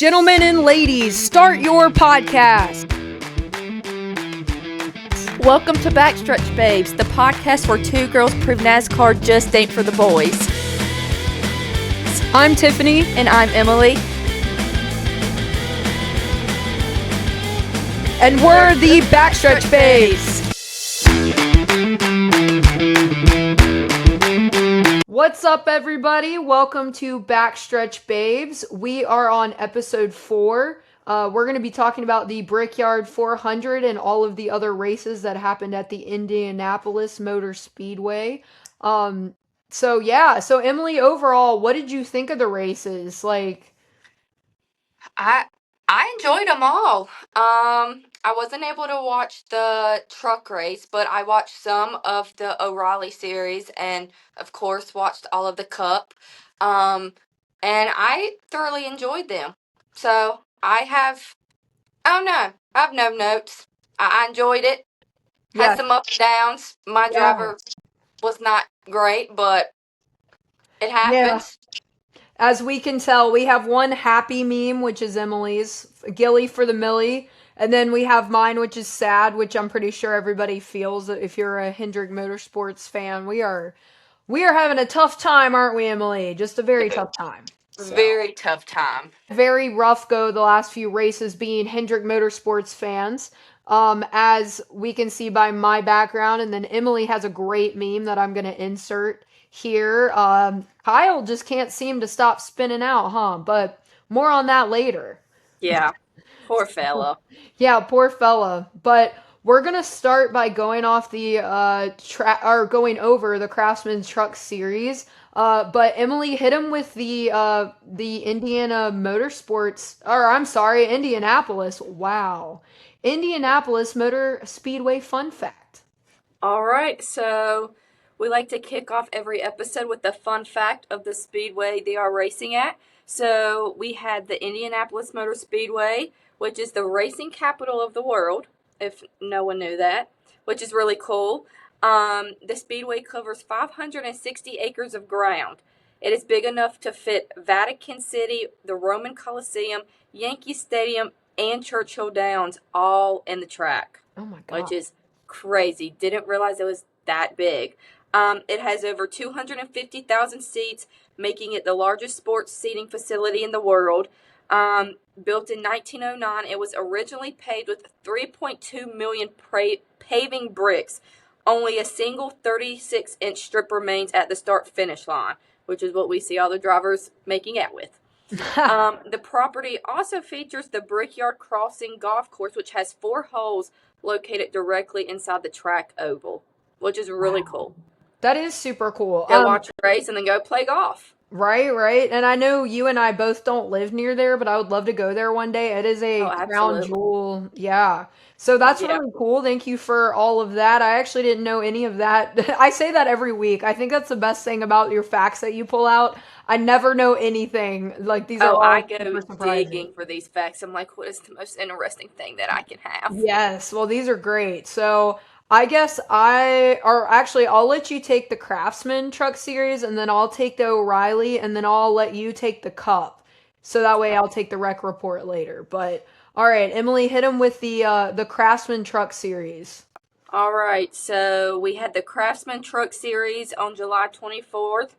Gentlemen and ladies, start your podcast. Welcome to Backstretch Babes, the podcast where two girls prove NASCAR just ain't for the boys. I'm Tiffany. And I'm Emily. And we're the Backstretch Babes. What's up, everybody? Welcome to Backstretch Babes. We are on episode 4. We're going to be talking about the Brickyard 400 and all of the other races that happened at the Indianapolis Motor Speedway. So Emily, overall, what did you think of the races? I enjoyed them all. I wasn't able to watch the truck race, but I watched some of the O'Reilly series and, of course, watched all of the Cup. And I thoroughly enjoyed them. So I have no notes. I enjoyed it. Had some up and downs. My driver was not great, but it happens. As we can tell, we have one happy meme, which is Emily's, Gilly for the Millie. And then we have mine, which is sad, which I'm pretty sure everybody feels if you're a Hendrick Motorsports fan. We are having a tough time, aren't we, Emily? Just a very tough time. Very tough time. Very rough go the last few races being Hendrick Motorsports fans. As we can see by my background, and then Emily has a great meme that I'm going to insert here. Kyle just can't seem to stop spinning out, huh? But more on that later. Yeah, poor fella. Yeah, poor fella. But we're gonna start by going off the going over the Craftsman Truck Series. But Emily, hit him with the Indianapolis. Wow, Indianapolis Motor Speedway fun fact. All right, so we like to kick off every episode with the fun fact of the speedway they are racing at. So we had the Indianapolis Motor Speedway, which is the racing capital of the world, if no one knew that, which is really cool. The speedway covers 560 acres of ground. It is big enough to fit Vatican City, the Roman Coliseum, Yankee Stadium, and Churchill Downs all in the track. Oh my God. Which is crazy. Didn't realize it was that big. It has over 250,000 seats, making it the largest sports seating facility in the world. Built in 1909, it was originally paved with 3.2 million paving bricks. Only a single 36-inch strip remains at the start-finish line, which is what we see all the drivers making out with. The property also features the Brickyard Crossing golf course, which has 4 holes located directly inside the track oval, which is really cool. That is super cool. Go watch a race and then go play golf. Right. And I know you and I both don't live near there, but I would love to go there one day. It is a crown jewel. Yeah. So that's really cool. Thank you for all of that. I actually didn't know any of that. I say that every week. I think that's the best thing about your facts that you pull out. I never know anything. Like these are all I go digging for these facts. I'm like, what is the most interesting thing that I can have? Yes. Well, these are great. So I guess I'll let you take the Craftsman Truck Series, and then I'll take the O'Reilly, and then I'll let you take the Cup. So that way I'll take the Rec Report later. But all right, Emily, hit him with the Craftsman Truck Series. All right, so we had the Craftsman Truck Series on July 24th.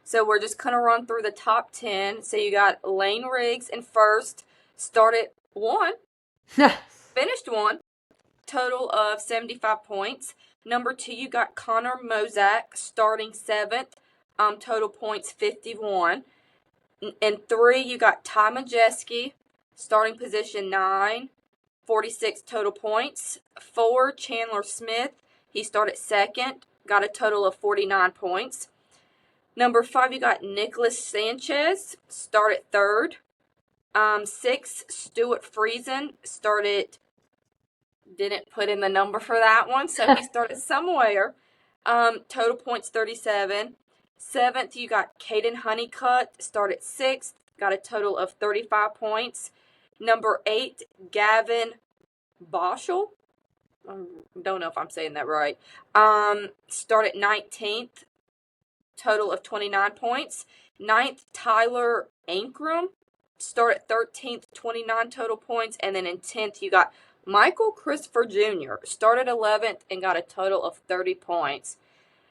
So we're just going to run through the top 10. So you got Lane Riggs in first, started 1, finished 1. Total of 75 points. Number 2, you got Connor Mozak starting 7th, total points 51. And 3, you got Ty Majeski starting position 9, 46 total points. 4, Chandler Smith, he started 2nd, got a total of 49 points. Number 5, you got Nicholas Sanchez started 3rd. 6, Stuart Friesen started. Didn't put in the number for that one, so he started somewhere. Total points 37. 7th, you got Caden Honeycutt, started 6th, got a total of 35 points. Number 8, Gavin Boschel. Don't know if I'm saying that right. Started 19th, total of 29 points. 9th, Tyler Ankrum, start at 13th, 29 total points. And then in 10th, you got Michael Christopher Jr. Started 11th and got a total of 30 points.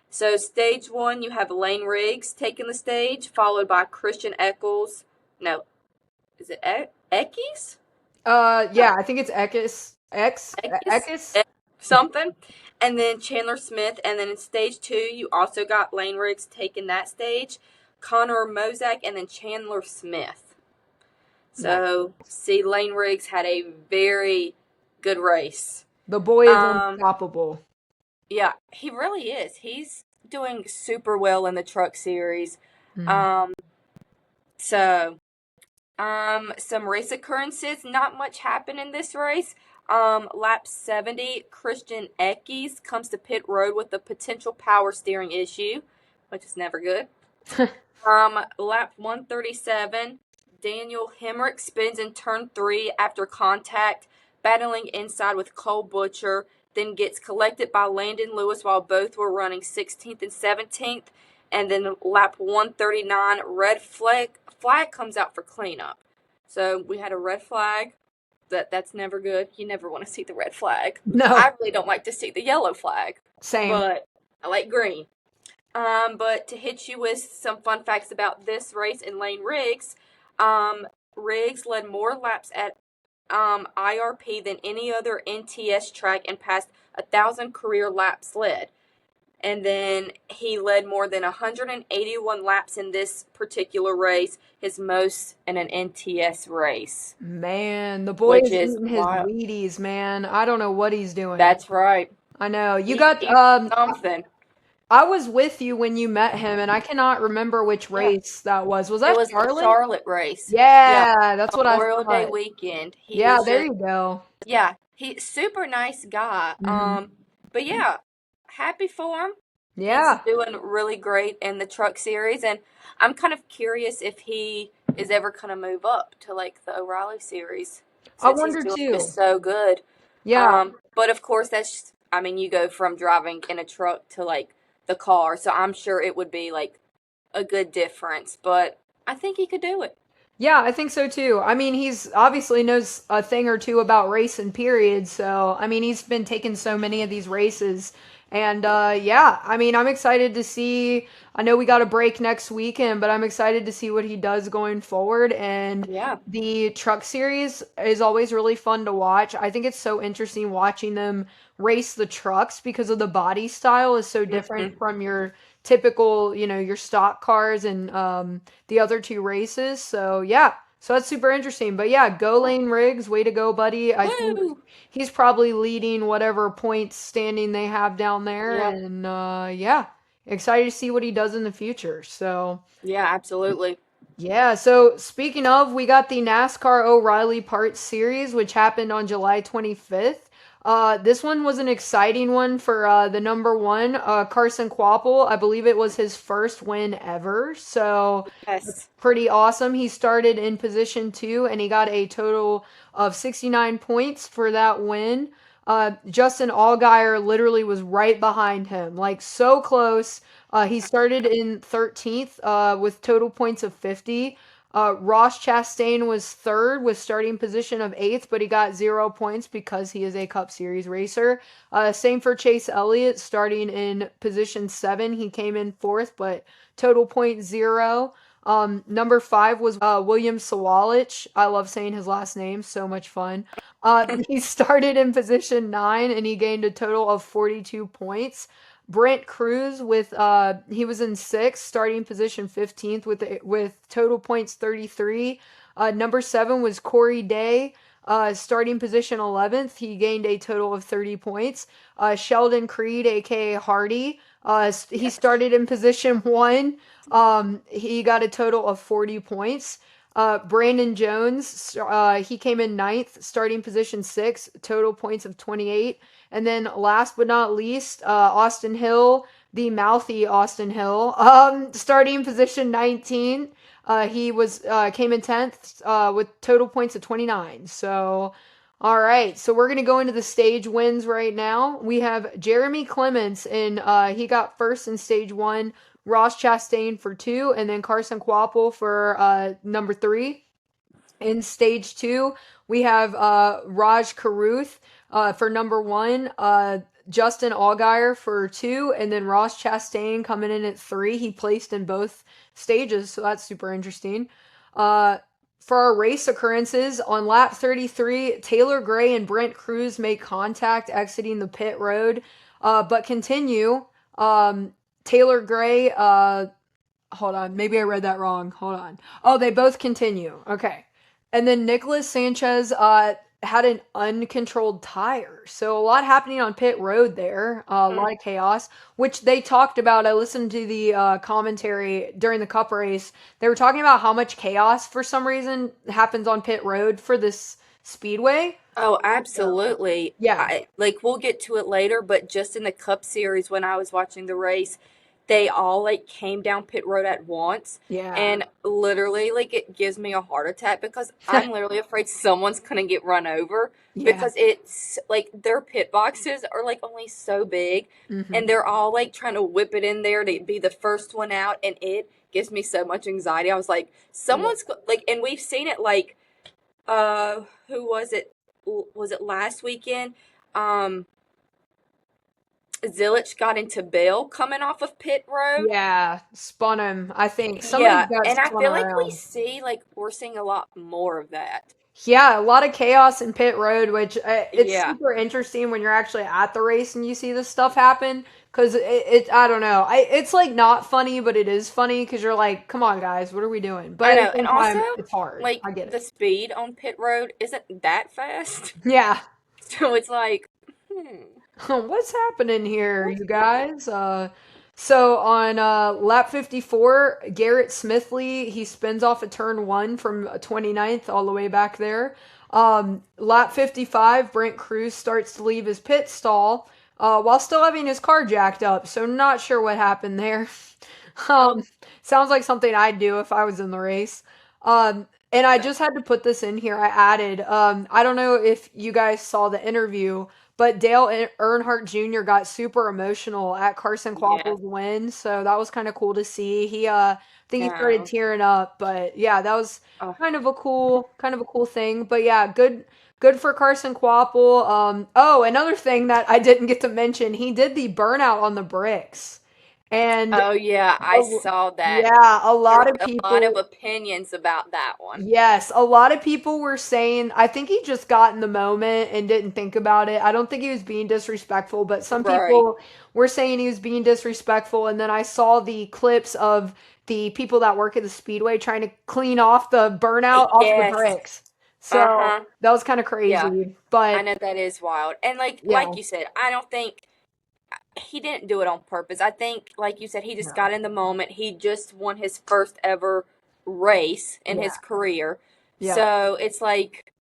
So stage 1, you have Lane Riggs taking the stage, followed by Christian Eccles. No, is it Eckes? Yeah, I think it's Ekis. Ekis? Something. And then Chandler Smith. And then in stage 2, you also got Lane Riggs taking that stage, Connor Mozak, and then Chandler Smith. So, see, Lane Riggs had a very good race. The boy is unstoppable. Yeah, he really is. He's doing super well in the truck series. Mhm. Some race occurrences. Not much happened in this race. Lap 70, Christian Eckes comes to pit road with a potential power steering issue, which is never good. Lap 137, Daniel Hemrick spins in turn 3 after contact, battling inside with Cole Butcher, then gets collected by Landon Lewis while both were running 16th and 17th. And then lap 139, red flag comes out for cleanup. So we had a red flag. That's never good. You never want to see the red flag. No. I really don't like to see the yellow flag. Same. But I like green. But to hit you with some fun facts about this race in Lane Riggs, Riggs led more laps at IRP than any other NTS track and passed 1,000 career laps led. And then he led more than 181 laps in this particular race, his most in an NTS race. Man, the boy is is eating his wild. Wheaties, man. I don't know what he's doing. That's right. I know. You He got eats something. I was with you when you met him, and I cannot remember which race that was. Was It that was the Charlotte? Charlotte race. Yeah, that's what I Memorial Day thought. weekend. He Yeah, was there just, you go. yeah, he's super nice guy. Mhm. But yeah, happy for him. He's Yeah. doing really great in the truck series, and I'm kind of curious if he is ever going to move up to like the O'Reilly series I since he's wonder doing too. just so good. Yeah. But of course, I mean, you go from driving in a truck to like the car, so I'm sure it would be like a good difference, but I think he could do it. Yeah, I think so too. I mean, he's obviously knows a thing or two about racing, period. So, I mean, he's been taking so many of these races. And yeah, I mean, I'm excited to see. I know we got a break next weekend, but I'm excited to see what he does going forward. And Yeah. the truck series is always really fun to watch. I think it's so interesting watching them race the trucks because of the body style is so different from your typical, your stock cars and the other two races. So yeah, so that's super interesting. But yeah, go Lane Riggs, way to go, buddy. I think Woo! he's probably leading whatever points standing they have down there, Yep. and yeah, excited to see what he does in the future. So Yeah, absolutely. yeah, so speaking of, we got the NASCAR O'Reilly Parts Series, which happened on July 25th. This one was an exciting one for the number one, Carson Quapple. I believe it was his first win ever, so Yes. pretty awesome. He started in position 2, and he got a total of 69 points for that win. Justin Allgaier literally was right behind him, like so close. He started in 13th with total points of 50. Ross Chastain was third with starting position of 8th, but he got 0 points because he is a Cup Series racer. Same for Chase Elliott, starting in position 7. He came in 4th, but total point 0. Number 5 was William Sawalich. I love saying his last name, so much fun. He started in position 9 and he gained a total of 42 points. Brent Cruz he was in 6th, starting position 15th with total points 33. Number 7 was Corey Day, starting position 11th. He gained a total of 30 points. Sheldon Creed, aka Hardy, he started in position 1. He got a total of 40 points. Brandon Jones, he came in 9th, starting position 6, total points of 28. And then last but not least, Austin Hill, the mouthy Austin Hill, starting position 19. He came in 10th with total points of 29. So, all right. So we're gonna go into the stage wins right now. We have Jeremy Clements he got first in stage 1. Ross Chastain for 2, and then Carson Quapple for number 3. In stage two, we have Raj Caruth for number one, Justin Allgaier for two, and then Ross Chastain coming in at three. He placed in both stages, so that's super interesting. Uh, for our race occurrences, on lap 33, Taylor Gray and Brent Cruz make contact exiting the pit road, but continue. Taylor Gray, hold on, maybe I read that wrong. Hold on. Oh, they both continue. Okay. And then Nicholas Sanchez had an uncontrolled tire. So a lot happening on pit road there. A lot of chaos, which they talked about. I listened to the commentary during the Cup race. They were talking about how much chaos for some reason happens on pit road for this speedway. Oh, absolutely. Yeah. Like we'll get to it later, but just in the Cup Series when I was watching the race, they all like came down pit road at once, Yeah. and literally like it gives me a heart attack because I'm literally afraid someone's gonna get run over Yeah. because it's like their pit boxes are like only so big, and they're all like trying to whip it in there to be the first one out, and it gives me so much anxiety. I was like, someone's like, and we've seen it like, who was it? Was it last weekend? Zilich got into bail coming off of pit road. Yeah. Spun him, I think. Somebody Yeah, got and I spun feel like around. we're seeing a lot more of that. Yeah, a lot of chaos in pit road, which it's Yeah. super interesting when you're actually at the race and you see this stuff happen. Because I don't know, it's like not funny, but it is funny because you're like, come on, guys, what are we doing? But I at know. the And same also, time, it's hard. like I get the it. speed on pit road isn't that fast. Yeah. So it's like, hmm. What's happening here, you guys? So on lap 54, Garrett Smithley, he spins off a turn one from 29th all the way back there. Lap 55, Brent Cruz starts to leave his pit stall while still having his car jacked up. So not sure what happened there. Oh, Um, sounds like something I'd do if I was in the race. And I just had to put this in here. I added, I don't know if you guys saw the interview, but Dale Earnhardt Jr. got super emotional at Carson yeah. Kvapil's win, so that was kind of cool to see. I think he started No. tearing up, but yeah, that was Oh, kind of a cool thing. But yeah, good for Carson Kvapil. Oh, another thing that I didn't get to mention, he did the burnout on the bricks, and oh yeah, I saw that. yeah, a There lot was of a lot of people. opinions about that one. Yes, a lot of people were saying, I think he just got in the moment and didn't think about it. I don't think he was being disrespectful, but some Right. people were saying he was being disrespectful. And then I saw the clips of the people that work at the Speedway trying to clean off the burnout off of the Yes. bricks. So Uh-huh. that was kind of Yeah. crazy. I But know that is wild. And yeah, like you said, I don't think he didn't do it on purpose. I think like you said, he just got no, in the moment. He just won his first ever race in yeah, his career. yeah. So it's like,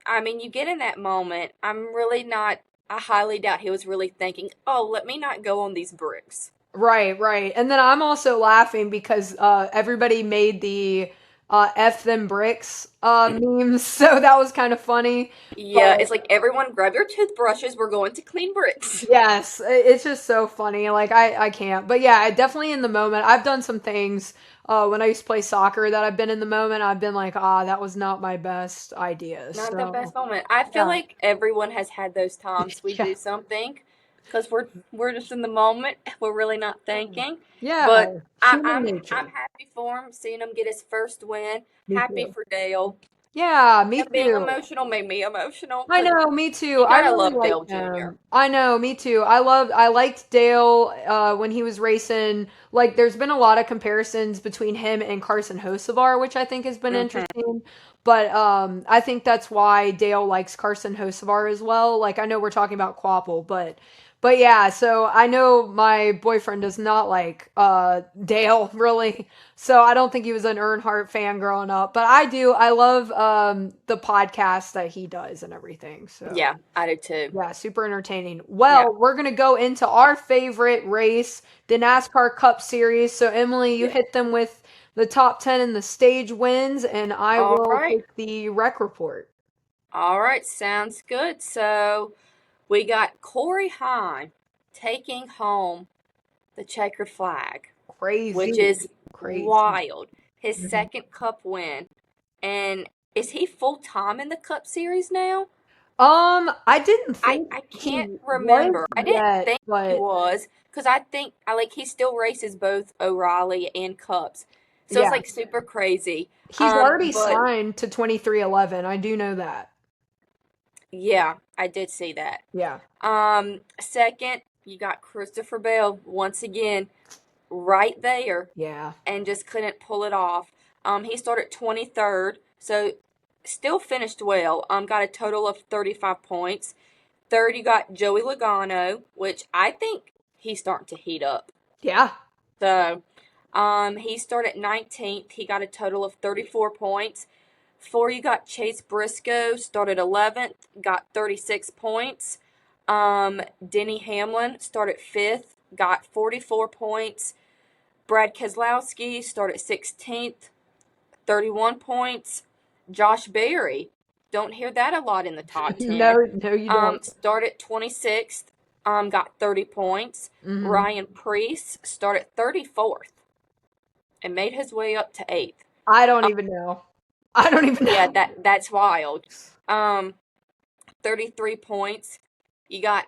I mean, you get in that moment. I'm really not, I highly doubt he was really thinking, oh, let me not go on these bricks. Right, right. And then I'm also laughing because everybody made the F them bricks memes, so that was kind of funny. Yeah, But it's like everyone grab your toothbrushes. We're going to clean bricks. yes, it's just so funny. Like I can't. But yeah, I definitely in the moment. I've done some things when I used to play soccer that I've been in the moment. I've been like, that was not my best idea. Not the So best moment. I feel yeah, like everyone has had those times we yeah, do something because we're just in the moment. We're really not thinking. But yeah. Human I'm nature. happy for him, seeing him get his first win. Me Happy too. for Dale. Yeah, me Him being too. emotional made me emotional I because know, me too. you I gotta really love like Dale Jr. him. I know, me too. I liked Dale when he was racing. Like there's been a lot of comparisons between him and Carson Hocevar, which I think has been Hmm. interesting. But I think that's why Dale likes Carson Hocevar as well. Like I know we're talking about Quapple, but yeah, so I know my boyfriend does not like Dale really. So I don't think he was an Earnhardt fan growing up, but I do. I love the podcast that he does and everything. So Yeah, I do too. yeah, super entertaining. Yeah, Well, we're gonna go into our favorite race, the NASCAR Cup Series. So Emily, you yeah. hit them with the top 10 in the stage wins, and I All will right. take the rec report. All right, sounds good. So we got Corey Heim taking home the checkered flag, which Crazy, is crazy. wild. His Mhm. second cup win. And is he full time in the Cup Series now? I didn't think I he can't was remember. I didn't yet, think he but was because I think I like he still races both O'Reilly and Cups. So it's yeah, like super crazy. he's already But signed to 2311. I do know that. yeah, I did see that. Yeah. Second, you got Christopher Bell once again right there Yeah. and just couldn't pull it off. He started 23rd, so still finished well. Got a total of 35 points. Third, you got Joey Logano, which I think he's starting to heat up. Yeah. So, he started 19th. He got a total of 34 points. Four, you got Chase Briscoe, started 11th, got 36 points. Denny Hamlin started 5th, got 44 points. Brad Keselowski started 16th, 31 points. Josh Berry, don't hear that a lot in the top 10. No, no, you don't. Started 26th, got 30 points. Hmm. Ryan Preece started 34th and made his way up to 8th. I don't even know. I don't even Yeah, know. that's wild. Um, 33 points. You got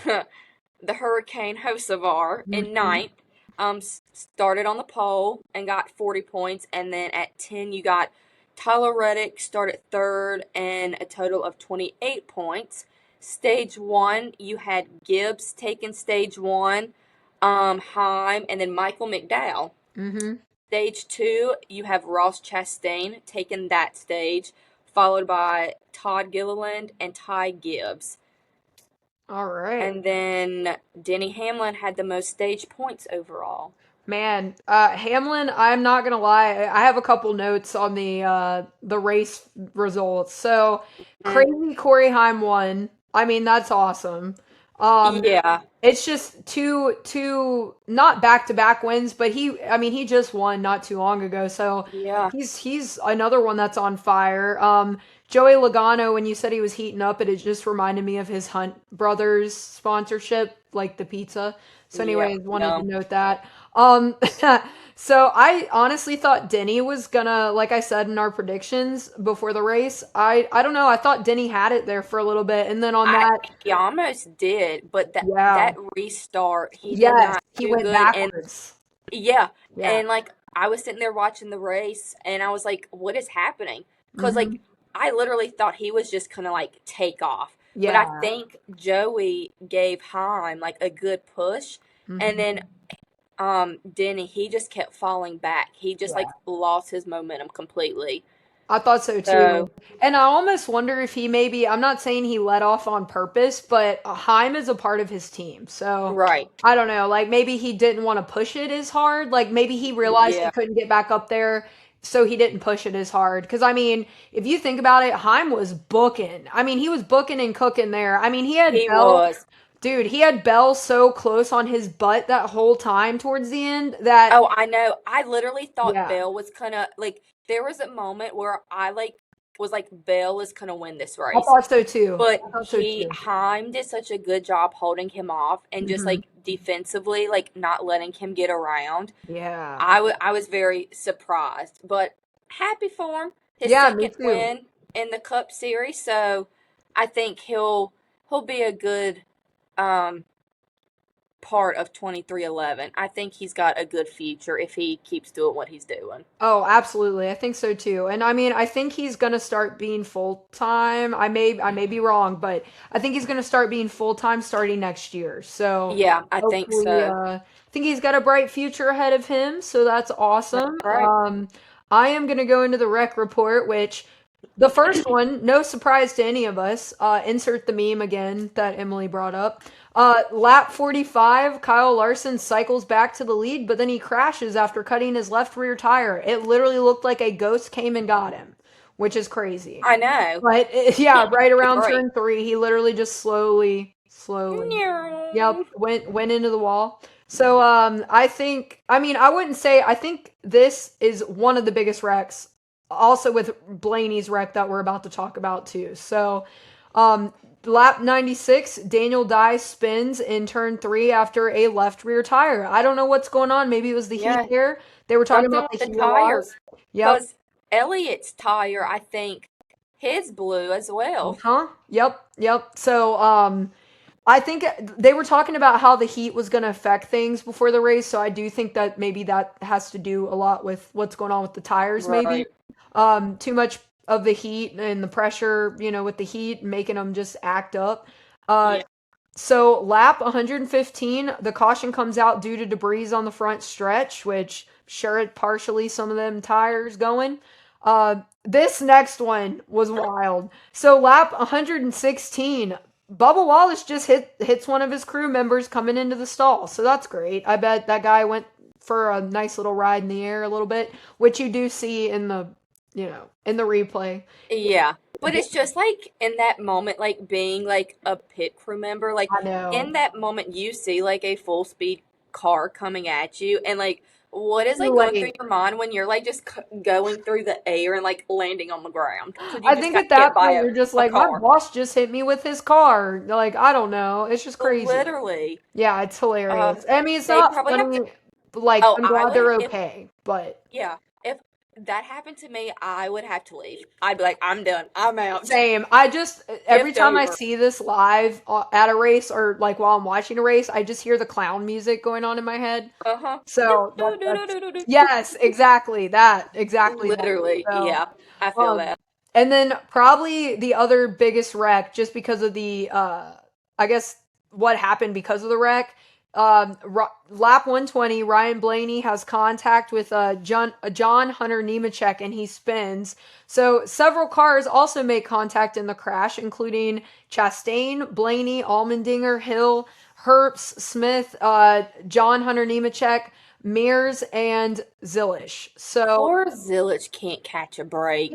the Hurricane Hocevar in Mhm. ninth. Started on the pole and got 40 points, and then at 10 you got Tyler Reddick started third and a total of 28 points. Stage one, you had Gibbs taking stage one, Heim, and then Michael McDowell. Mhm. Stage two, you have Ross Chastain taking that stage, followed by Todd Gilliland and Ty Gibbs. All right. And then Denny Hamlin had the most stage points overall. Man, Hamlin, I'm not gonna lie, I have a couple notes on the race results. So Mm, crazy Corey Heim won. I mean, that's awesome. Um, yeah, it's just two not back to back wins, but I mean he just won not too long ago, so yeah, he's another one that's on fire. Joey Logano, when you said he was heating up, it just reminded me of his Hunt Brothers sponsorship, like the pizza. So, yeah, anyways, wanted to no. note that. Um, so I honestly thought Denny was gonna, like I said in our predictions before the race. I don't know. I thought Denny had it there for a little bit, and then on I that, He almost did, but yeah, that restart, he did yes, not he do went good. And backwards. yeah, Yeah. and like I was sitting there watching the race, and I was like, "What is happening?" Because Hmm. like I literally thought he was just gonna like take off, but I Yeah. think Joey gave Heim like a good push, and Hmm. then Denny, he just kept falling back. He just like Yeah. lost his momentum completely. I thought so too. So, And I almost wonder if he maybe, I'm not saying he let off on purpose, but Heim is a part of his team. So right. I don't know. Like maybe he didn't want to push it as hard. Like maybe he realized he Yeah, couldn't get back up there. So he didn't push it as hard. Because I mean, if you think about it, Heim was booking. I mean, he was booking and cooking there. I mean, he had he Bell. was. Dude, he had Bell so close on his butt that whole time towards the end that, Oh, I know. I literally thought yeah, Bell was gonna like there was a moment where I like was like Bell is gonna win this I race. thought so too. But I thought so too. Heim did such a good job holding him off and just Hmm. like defensively like not letting him get around. Yeah. I was very surprised, but happy for him. His Yeah, me second too. win in the Cup Series, so I think he'll be a good um part of 2311. I think he's got a good future if he keeps doing what he's doing. Oh, absolutely. I think so too. And I mean, I think he's gonna start being full time. I may be wrong, but I think he's gonna start being full time starting next year. So Yeah, I think hopefully, so. I think he's got a bright future ahead of him. So that's That's awesome. right. I am gonna go into the rec report, which the first one, no surprise to any of us. Insert the meme again that Emily brought up. Lap 45, Kyle Larson cycles back to the lead, but then he crashes after cutting his left rear tire. It literally looked like a ghost came and got him, which is crazy. I know. But yeah, right around Right. turn three, he literally just slowly, yep, went into the wall. So I mean I wouldn't say I think this is one of the biggest wrecks also with Blaney's wreck that we're about to talk about too. So um lap 96, Daniel Dye spins in turn 3 after a left rear tire. I don't know what's going on. Maybe it was the heat Yeah, there. They were talking something about with the the heat a lot. tires. Yep. Cause Elliot's tire, I think his blew as well. Huh? Yep. So, I think they were talking about how the heat was going to affect things before the race, so I do think that maybe that has to do a lot with what's going on with the tires, maybe. Right. Too much of the heat and the pressure, with the heat making them just act up. Uh, Yeah. so lap 115, the caution comes out due to debris on the front stretch, which sure it partially some of them tires going. This next one was wild. So lap 116, Bubba Wallace just hits one of his crew members coming into the stall. So that's great. I bet that guy went for a nice little ride in the air a little bit, which you do see in the replay. Yeah. But it's just like in that moment, like being like a pit crew member, like I know. in that moment you see like a full speed car coming at you and like what is Too like going through late. your mind when you're like just going through the air and like landing on the ground because you I just think got at hit that by point you're just a like, my car. boss just hit me with his car. Like, I don't know. It's just crazy. Literally. Yeah, it's hilarious. I mean, it's They not probably have to. funny. Like, Oh, I'm I glad would they're if okay, but yeah, if that happened to me, I would have to leave. I'd be like, I'm done. I'm out. same. I just every Shift time I over. see this live at a race or like while I'm watching a race, I just hear the clown music going on in my head. Uh-huh. So that's yes, exactly that. Literally, So, yeah. I feel um, that. and then probably the other biggest wreck, just because of the, I guess what happened because of the wreck. Lap 120, Ryan Blaney has contact with John Hunter Nemechek and he spins. So several cars also make contact in the crash, including Chastain, Blaney, Allmendinger, Hill, Herbst, Smith, John Hunter Nemechek, Mears, and Zilish. So Poor Zillich can't catch a break.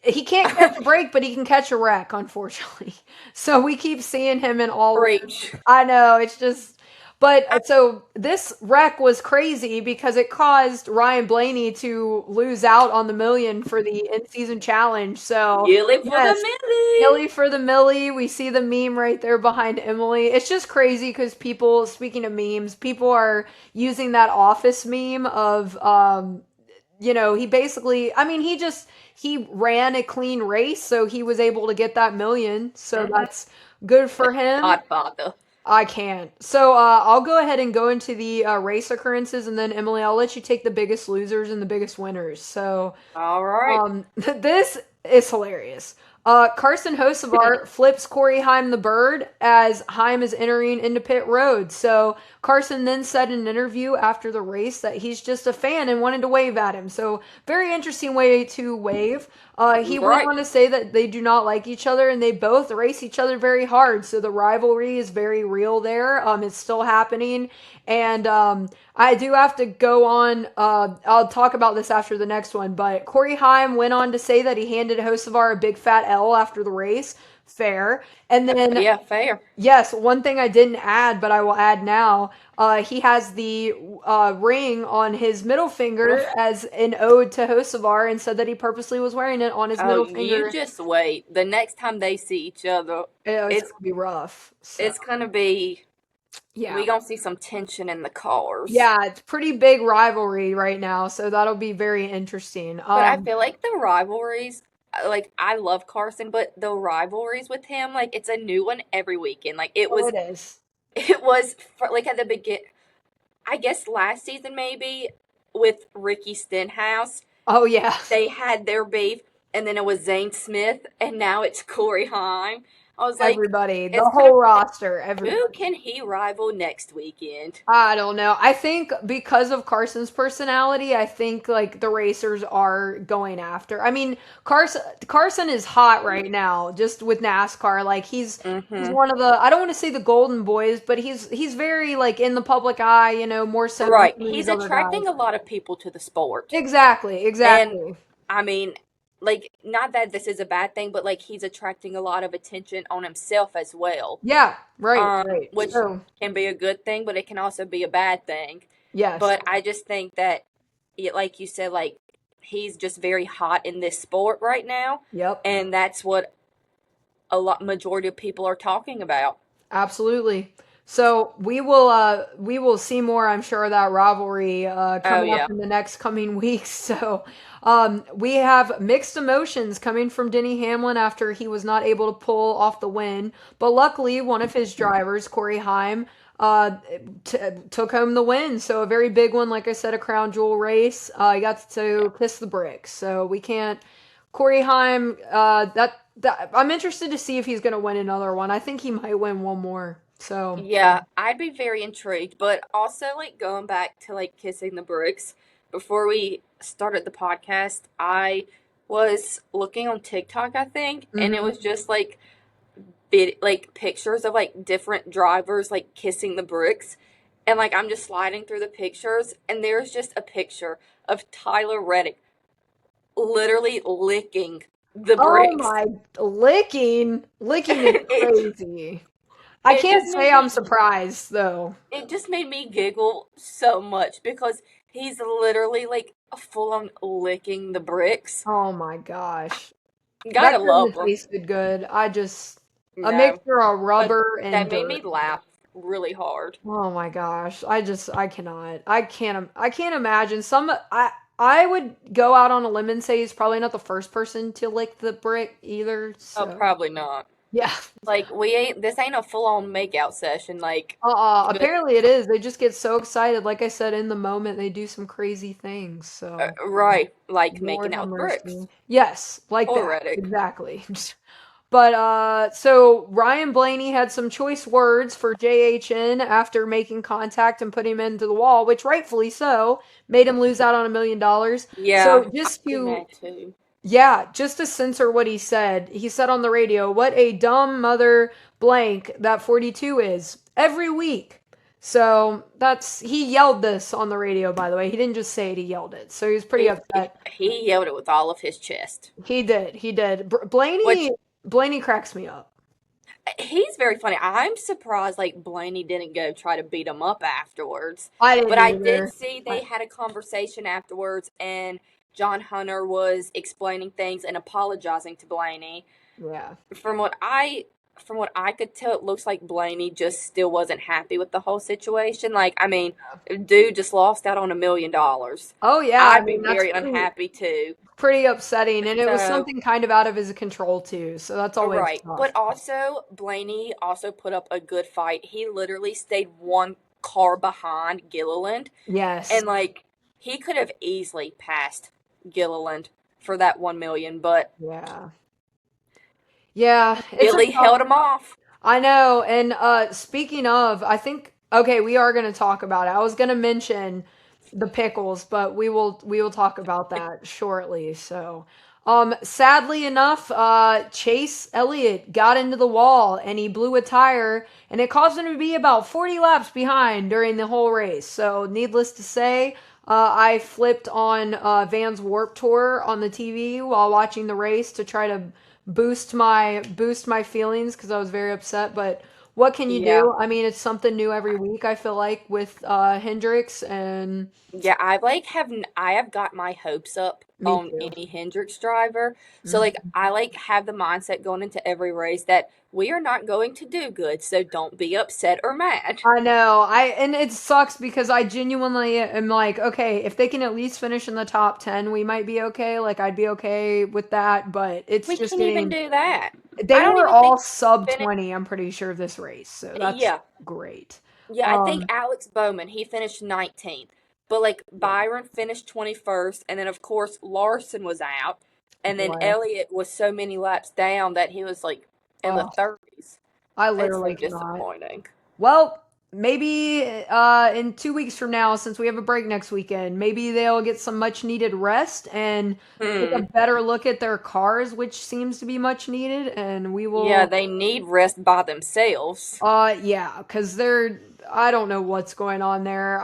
he can't catch a break, but he can catch a wreck, unfortunately. So we keep seeing him in all. Preach. I know it's just, but so this wreck was crazy because it caused Ryan Blaney to lose out on the million for the in-season challenge. So Gilly for the yes, Millie. Millie for the Millie. We see the meme right there behind Emily. It's just crazy because people, speaking of memes, people are using that office meme of he basically, I mean, he ran a clean race, so he was able to get that million. So Mm-hmm. that's good for him. Godfather. I can't. So I'll go ahead and go into the race occurrences, and then Emily, I'll let you take the biggest losers and the biggest winners. So All right. this is hilarious. Carson Hocevar flips Corey Heim the bird as Heim is entering into pit road. So Carson then said in an interview after the race that he's just a fan and wanted to wave at him. So very interesting way to wave. He went Right. on to say that they do not like each other and they both race each other very hard. So the rivalry is very real there. It's still happening. And I do have to go on. I'll talk about this after the next one. But Corey Heim went on to say that he handed Hocevar a big fat L after the race. Fair. And then, Yeah, fair. yes, one thing I didn't add, but I will add now. He has the ring on his middle finger as an ode to Hocevar and said that he purposely was wearing it on his Oh, middle you finger. just wait. The next time they see each other, It's it's gonna be rough. So it's gonna be yeah. we gonna see some tension in the cars. Yeah, it's pretty big rivalry right now, so that'll be very interesting. But I feel like the rivalries, like I love Carson, but the rivalries with him, like it's a new one every weekend. Like it Oh, was, it is. it was for, like at the begin. I guess last season maybe with Ricky Stenhouse, Oh yeah. they had their beef, and then it was Zane Smith, and now it's Corey Heim. I was like, Everybody, the it's kind of whole roster, who everybody. can he rival next weekend? I don't know. I think because of Carson's personality, I think like the racers are going after. I mean, Carson is hot right now, just with NASCAR. Like he's Mm-hmm. one of the, I don't want to say the golden boys, but he's very like in the public eye, more so than Right, some of these he's other attracting guys. a lot of people to the sport. Exactly, And exactly. I mean, like, not that this is a bad thing, but like he's attracting a lot of attention on himself as well, Yeah, right. which So, can be a good thing, but it can also be a bad thing. yes. But I just think that, like you said, like he's just very hot in this sport right now, Yep. and that's what a lot majority of people are talking about. Absolutely. So we will see more, I'm sure, of that rivalry Oh coming up yeah. in the next coming weeks. So we have mixed emotions coming from Denny Hamlin after he was not able to pull off the win, but luckily one of his drivers, Corey Heim, uh, took home the win. So a very big one, like I said, a crown jewel race. He got to kiss the bricks. So we can't. Corey Heim, that I'm interested to see if he's going to win another one. I think he might win one more. So. Yeah, I'd be very intrigued, but also like going back to like kissing the bricks. Before we started the podcast, I was looking on TikTok, I think, and it Mhm. was just like like pictures of like different drivers like kissing the bricks. And like I'm just sliding through the pictures and there's just a picture of Tyler Reddick literally licking the Oh bricks. my, licking is it crazy. I it can't just say made I'm me surprised though. it just made me giggle so much because he's literally like full on licking the bricks. Oh my gosh. That Gotta couldn't love have them. tasted good. I just a No, mixture of but rubber and that made dirt. me laugh really hard. Oh my gosh. I cannot. I can't imagine I would go out on a limb and say he's probably not the first person to lick the brick either. Oh, So, probably not. yeah. Like we ain't this ain't a full on makeout session. Like just Apparently it is. They just get so excited. Like I said, in the moment, they do some crazy things. So, right, like Lord making have out with bricks. mercy. Yes, like Poor that. Reddick. Exactly. But so Ryan Blaney had some choice words for JHN after making contact and putting him into the wall, which rightfully so made him lose out on $1 million. Yeah, So I'd be mad too. yeah, just to censor what he said on the radio, "What a dumb mother blank that 42 is every week." So he yelled this on the radio, by the way. He didn't just say it, he yelled it. So he was pretty upset. He yelled it with all of his chest. He did. Which Blaney cracks me up. he's very funny. I'm surprised like Blaney didn't go try to beat him up afterwards. I But didn't I did either. see I, they had a conversation afterwards and John Hunter was explaining things and apologizing to Blaney. yeah. From what I from what I could tell, it looks like Blaney just still wasn't happy with the whole situation. Like, I mean, dude just lost out on $1 million. Oh yeah, I I'd be mean that's very unhappy too. pretty upsetting, and it was So, something kind of out of his control too. So that's always right. tough. But also, Blaney also put up a good fight. He literally stayed one car behind Gilliland, Yes. and like he could have easily passed Gilliland for that 1 million, but Yeah. Yeah, it's a Billy tough. held him off. I know. And speaking of, I think okay, we are going to talk about it. I was going to mention the pickles, but we will talk about that shortly. So, sadly enough, Chase Elliott got into the wall and he blew a tire, and it caused him to be about 40 laps behind during the whole race. So, needless to say, I flipped on Van's Warp Tour on the TV while watching the race to try to boost my feelings because I was very upset. But what can you Yeah. do? I mean, it's something new every week. I feel like with Hendrix, and Yeah, I have got my hopes up me on too. any Hendrix driver. So like Mhm. I like have the mindset going into every race that we are not going to do good, so don't be upset or mad. I know. And it sucks because I genuinely am like, okay, if they can at least finish in the top 10, we might be okay. Like I'd be okay with that, but it's We just can't even getting do that. they I don't were even think all sub finish 20, I'm pretty sure this race. So that's yeah. great. Yeah, I think Um Alex Bowman, he finished 19th. But like yeah, Byron finished 21st and then of course Larson was out and then boy. Elliott was so many laps down that he was like in the Oh, 30s. I It's so literally cannot. disappointing. Well, maybe in 2 weeks from now, since we have a break next weekend, maybe they'll get some much needed rest and take a Hmm. better look at their cars, which seems to be much needed. And we Yeah, will, they need rest by themselves. yeah, because I don't know what's going on there.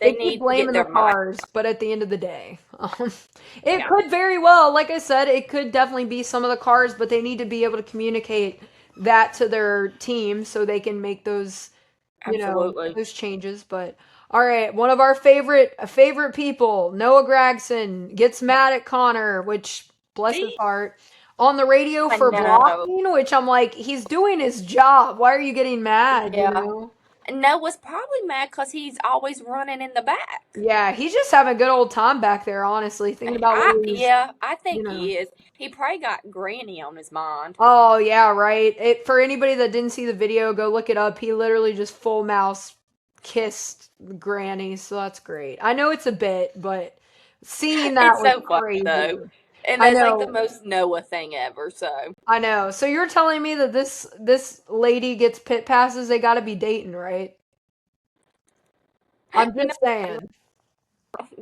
They They keep need to get blaming the their mind. cars, but at the end of the day, it Yeah, could very well, like I said, it could definitely be some of the cars, but they need to be able to communicate that to their team so they can make those absolutely. those changes. But all right, one of our favorite people, Noah Gragson, gets mad at Connor, which bless his heart, on the radio I for know. blocking, which I'm like, he's doing his job. Why are you getting mad, you Yeah. know? Noah's probably mad because he's always running in the back. Yeah, he's just having a good old time back there, honestly. Thinking about what he's, I you think know. he is. He probably got Granny on his mind. Oh, yeah, right. For anybody that didn't see the video, go look it up. He literally just full mouse kissed Granny, so that's great. I know it's a bit, but seeing that It's was so funny crazy. though. And I that's like the know. most Noah thing ever, so. I know. So you're telling me that this lady gets pit passes, they got to be dating, right? I'm No, just saying.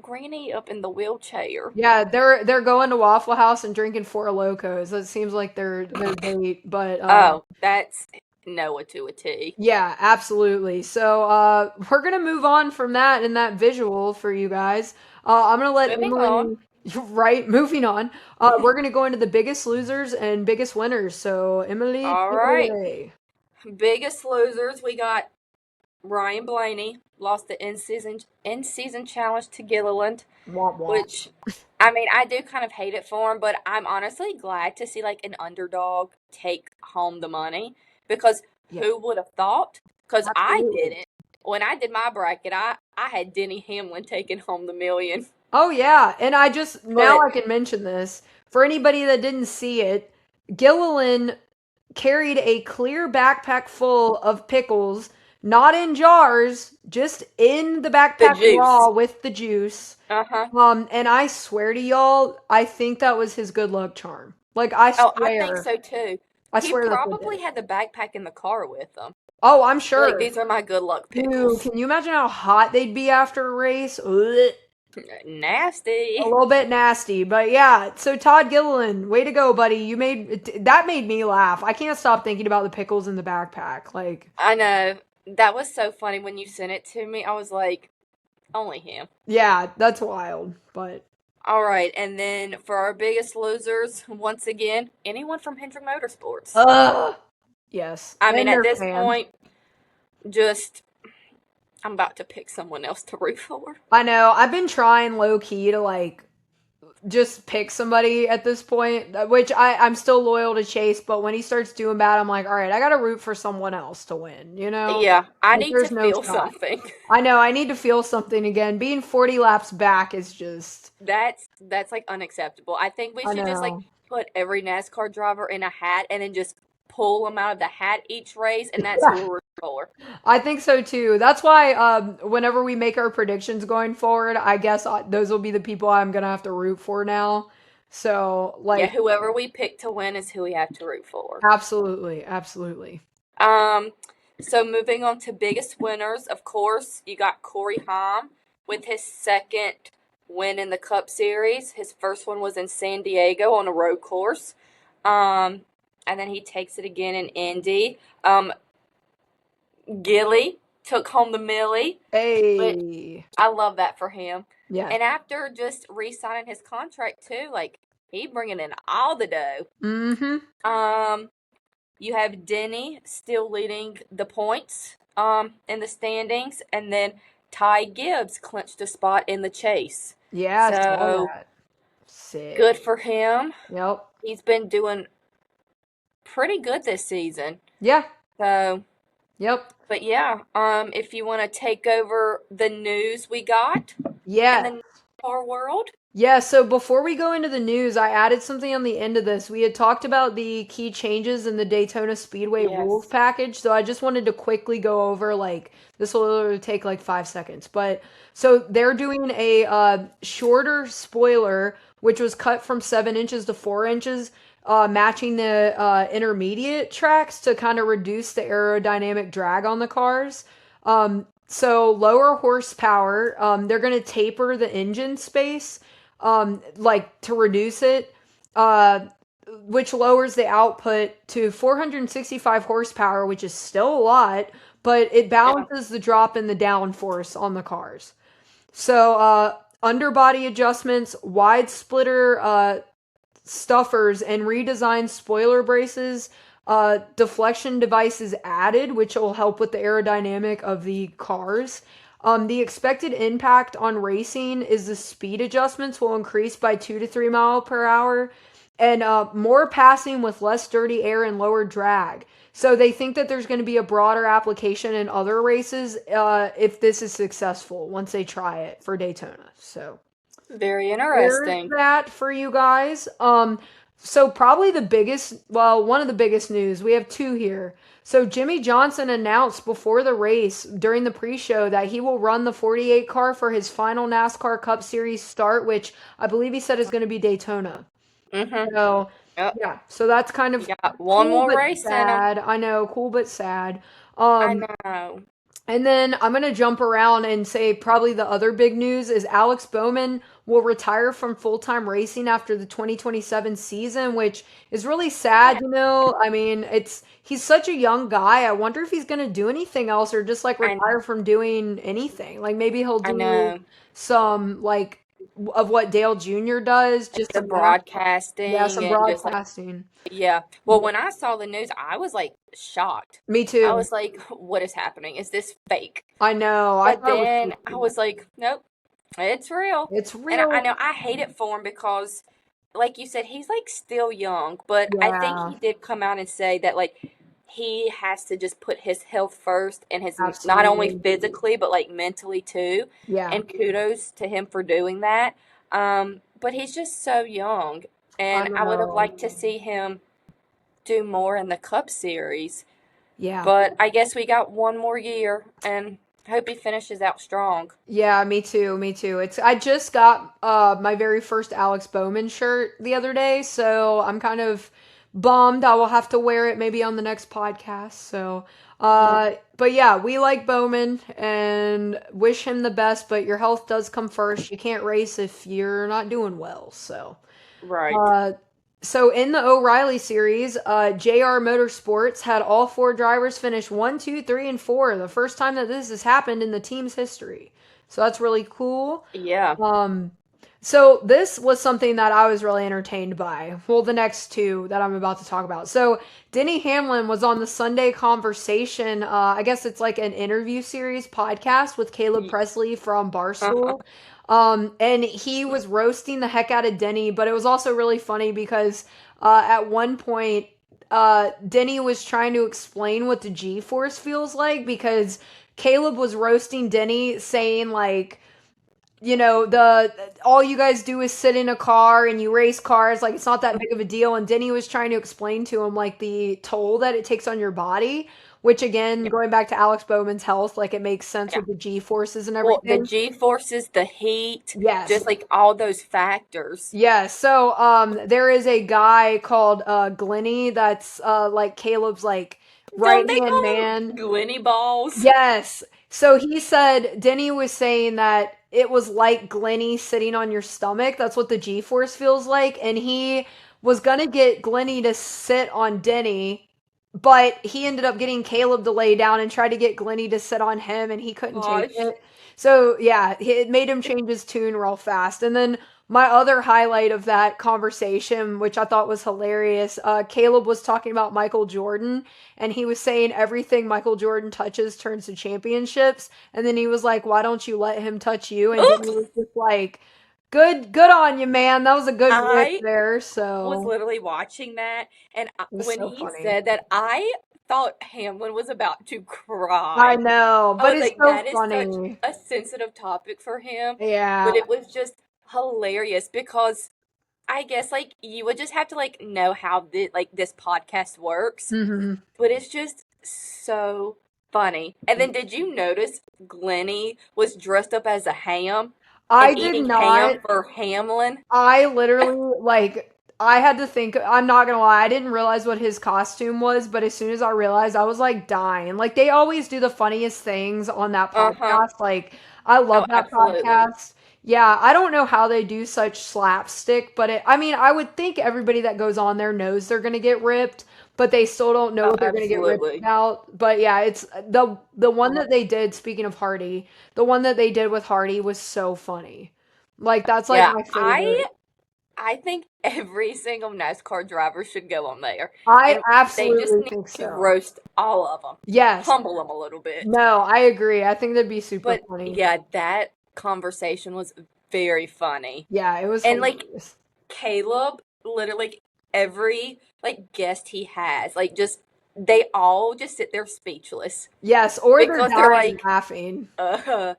Granny up in the wheelchair. Yeah, they're going to Waffle House and drinking Four Locos. That seems like their date, but Oh, that's Noah to a T. yeah, absolutely. So we're gonna move on from that and that visual for you guys. I'm gonna let Moving on. Emily. Right, moving on. We're gonna go into the biggest losers and biggest winners. So Emily, All take it right. away. Biggest losers, we got Ryan Blaney lost the in season challenge to Gilliland, Womp womp. which I mean I do kind of hate it for him, but I'm honestly glad to see like an underdog take home the money because Yeah, who would have thought? Because I absolutely. didn't. When I did my bracket, I had Denny Hamlin taking home the million. Oh yeah, and I just now But I can mention this for anybody that didn't see it. Gilliland carried a clear backpack full of pickles, not in jars, just in the the backpack juice. raw with the juice. Uh-huh. And I swear to y'all, I think that was his good luck charm. Like Oh, I think so too. I He swear that's what did probably it. had the backpack in the car with him. Oh, I'm Like, sure. these are my good luck Dude, pickles. can you imagine how hot they'd be after a race? Ugh. A Nasty. little bit nasty, but yeah. So Todd Gilliland, way to go, buddy! That made me laugh. I can't stop thinking about the pickles in the backpack. Like, I know. That was so funny when you sent it to me. I was like, only him. yeah, that's wild. But All right, and then for our biggest losers, once again, anyone from Hendrick Motorsports. ugh, yes, I mean, and at their this fans. point, just I'm about to pick someone else to root for. I know. I've been trying low key to like just pick somebody at this point, which I'm still loyal to Chase. But when he starts doing bad, I'm like, all right, I got to root for someone else to win. You know, Yeah, I like need to there's no feel shot. something. I know. I need to feel something again. Being 40 laps back is just. That's like unacceptable. I think we I should just like know. put every NASCAR driver in a hat and then just pull them out of the hat each race, and that's who we're rooting for. I think so too. That's why whenever we make our predictions going forward, I guess those will be the people I'm gonna have to root for now. So Yeah, like, whoever we pick to win is who we have to root for. absolutely, absolutely. Um, so moving on to biggest winners, of course, you got Corey Heim with his second win in the Cup Series. His first one was in San Diego on a road course. Um, and then he takes it again in Indy. Gilly took home the Millie, but Hey, I love that for him. yeah. And after just re-signing his contract too, like he bringing in all the dough. Mm-hmm. Um, you have Denny still leading the points in the standings, and then Ty Gibbs clinched a spot in the chase. Yeah, I saw So that. Sick. good for him. Yep. He's been doing pretty good this season. Yeah. So, Yep. but yeah, if you want to take over the news we got in Yeah. the NASCAR world. Yeah, so before we go into the news, I added something on the end of this. We had talked about the key changes in the Daytona Speedway rules Yes. package, so I just wanted to quickly go over like this will literally take like 5 seconds. But so they're doing a shorter spoiler, which was cut from 7 inches to 4 inches, matching the intermediate tracks to kind of reduce the aerodynamic drag on the cars. So lower horsepower, they're going to taper the engine space like to reduce it, uh, which lowers the output to 465 horsepower, which is still a lot, but it Yeah. balances the drop in the downforce on the cars. So, underbody adjustments, wide splitter stuffers, and redesigned spoiler braces. Deflection devices added, which will help with the aerodynamic of the cars. The expected impact on racing is the speed adjustments will increase by 2 to 3 mile per hour, and more passing with less dirty air and lower drag. So they think that there's going to be a broader application in other races if this is successful once they try it for Daytona. So Very there's interesting. that for you guys. So probably one of the biggest news, we have two here. So Jimmy Johnson announced before the race during the pre-show that he will run the 48 car for his final NASCAR Cup Series start, which I believe he said is going to be Daytona. Mm-hmm. So Yep. yeah, so that's kind We of got one cool more but race in them. sad. I know, cool but sad. I Um, know. and then I'm going to jump around and say probably the other big news is Alex Bowman will retire from full-time racing after the 2027 season, which is really sad, you know. I mean, he's such a young guy. I wonder if he's going to do anything else or just like I retire from doing anything. Like maybe he'll I do know. some like of what Dale Jr. does, just The some broadcasting some and just like, broadcasting. yeah. Well, when I saw the news, I was like shocked. Me I too. was like, what is happening? Is this fake? I know. I But thought it was then so I cool. was like, nope, it's real. It's And I real. know I hate it for him because, like you said, he's like still young. But I think Yeah, he did come out and say that like he has to just put his health first and his not only absolutely. physically but like mentally too. Yeah, And kudos to him for doing that. But he's just so young, I and I would have know. liked to see him do more in the Cup Series. Yeah. But I guess we got one more year, and hope he finishes out strong. Yeah, me too. Me too. I just got my very first Alex Bowman shirt the other day, so I'm kind of bummed. I will have to wear it maybe on the next podcast. So, but yeah, we like Bowman and wish him the best, but your health does come first. You can't race if you're not doing well. So, Right. Uh, so in the O'Reilly series, JR Motorsports had all four drivers finish one, two, three, and four. The first time that this has happened in the team's history. So that's really cool. Yeah. Um, so this was something that I was really entertained by. Well, the next two that I'm about to talk about. So Denny Hamlin was on the Sunday Conversation. I guess it's like an interview series podcast with Caleb Y- Presley from Uh-huh. Barstool. And he was roasting the heck out of Denny, but it was also really funny because at one point, Denny was trying to explain what the G force feels like because Caleb was roasting Denny, saying like, you know, the all you guys do is sit in a car and you race cars, like it's not that big of a deal. And Denny was trying to explain to him like the toll that it takes on your body, which again, Yeah. going back to Alex Bowman's health, like it makes sense Yeah. with the G forces and Well, the everything. G forces, the heat, Yes. just like all those factors. Yeah, so there is a guy called Glenny that's like Caleb's like right Don't they hand call man. them Glenny balls? Yes. So he said Denny was saying that it was like Glenny sitting on your stomach. That's what the G force feels like. And he was gonna get Glenny to sit on Denny, but he ended up getting Caleb to lay down and try to get Glenny to sit on him, and he couldn't take Gosh. it. So yeah, it made him change his tune real fast. And then my other highlight of that conversation, which I thought was hilarious, Caleb was talking about Michael Jordan, and he was saying everything Michael Jordan touches turns to championships. And then he was like, "Why don't you let him touch you?" And Denny was just like, "Good on you, man. That was a good riff I there." was So literally watching that, and it was when so he funny. said that, I thought Hamlin was about to I cry. know, I but was it's like, so that is such funny. a sensitive topic for him, Yeah. but it was just hilarious because I guess like you would just have to like know how this podcast works, Hmm. but it's just so funny. And then did you notice Glenny was dressed up as a ham and I did eating not. ham for Hamlin? I literally like I had to think I'm not gonna lie, I didn't realize what his costume was, but as soon as I realized I was like dying. Like they always do the funniest things on that Uh-huh. podcast. Like I love Oh, that absolutely. podcast. Yeah, I don't know how they do such slapstick, but I mean, I would think everybody that goes on there knows they're gonna get ripped, but they still don't know Oh, what they're gonna get ripped absolutely. about. But yeah, it's the one that they did, speaking of Hardy, the one that they did with Hardy was so funny. Like that's like Yeah, my I favorite. I think every single NASCAR driver should go on there, I and they just absolutely need think to so. roast all of them, Yes. humble them a little bit. No, I agree. I think that'd be super But funny. yeah, that conversation was very funny. Yeah, it was And like hilarious. Caleb, literally, every like guest he has. Like just they all just sit there speechless Yes, or they're because they're dying like, laughing. what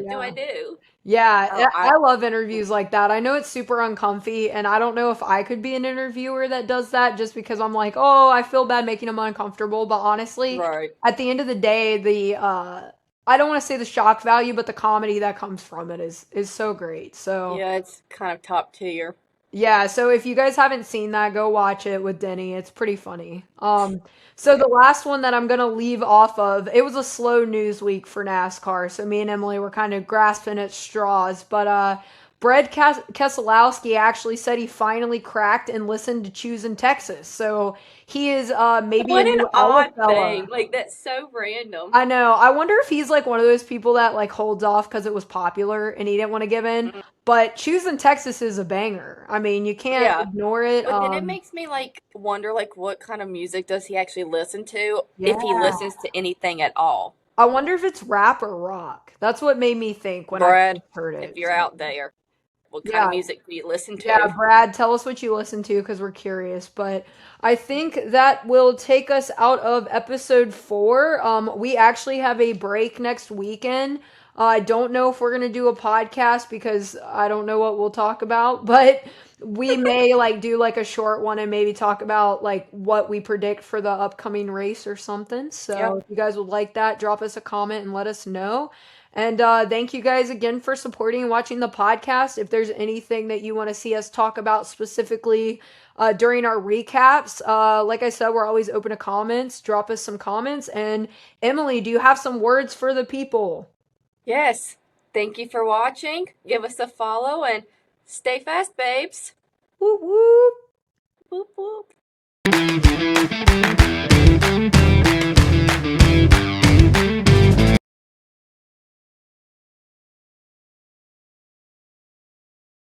do I Yeah. do? Yeah, Oh, I love interviews like that. I know it's super uncomfy, and I don't know if I could be an interviewer that does that just because I'm like, oh, I feel bad making them uncomfortable. But honestly, right. at the end of the day, I don't want to say the shock value, but the comedy that comes from it is so great. So Yeah, it's kind of top tier. yeah, so if you guys haven't seen that, go watch it with Denny. It's pretty funny. So the last one that I'm gonna leave off of, it was a slow news week for NASCAR, so me and Emily were kind of grasping at straws. But Brad Keselowski actually said he finally cracked and listened to Choose in Texas. So he is maybe a What an new Ella odd thing. fella. Like that's so random. I know. I wonder if he's like one of those people that like holds off because it was popular and he didn't want to give in. Mm, But choosing Texas is a banger. I mean, you can't yeah. ignore it. But then it makes me like wonder like what kind of music does he actually listen to if he Yeah. listens to anything at all. I wonder if it's rap or rock. That's what made me think when I Brad, first heard if it. you're So, out there, what kind of yeah. music do you listen Yeah, to? Brad, tell us what you listen to because we're curious. But I think that will take us out of episode 4. We actually have a break next weekend. I don't know if we're gonna do a podcast because I don't know what we'll talk about, but we may like do like a short one and maybe talk about like what we predict for the upcoming race or something. So Yep. if you guys would like that, drop us a comment and let us know. And thank you guys again for supporting and watching the podcast. If there's anything that you want to see us talk about specifically during our recaps, like I said, we're always open to comments. Drop us some comments. And Emily, do you have some words for the people? Yes. Thank you for watching. Give us a follow and stay fast, babes. Whoop whoop. Whoop whoop.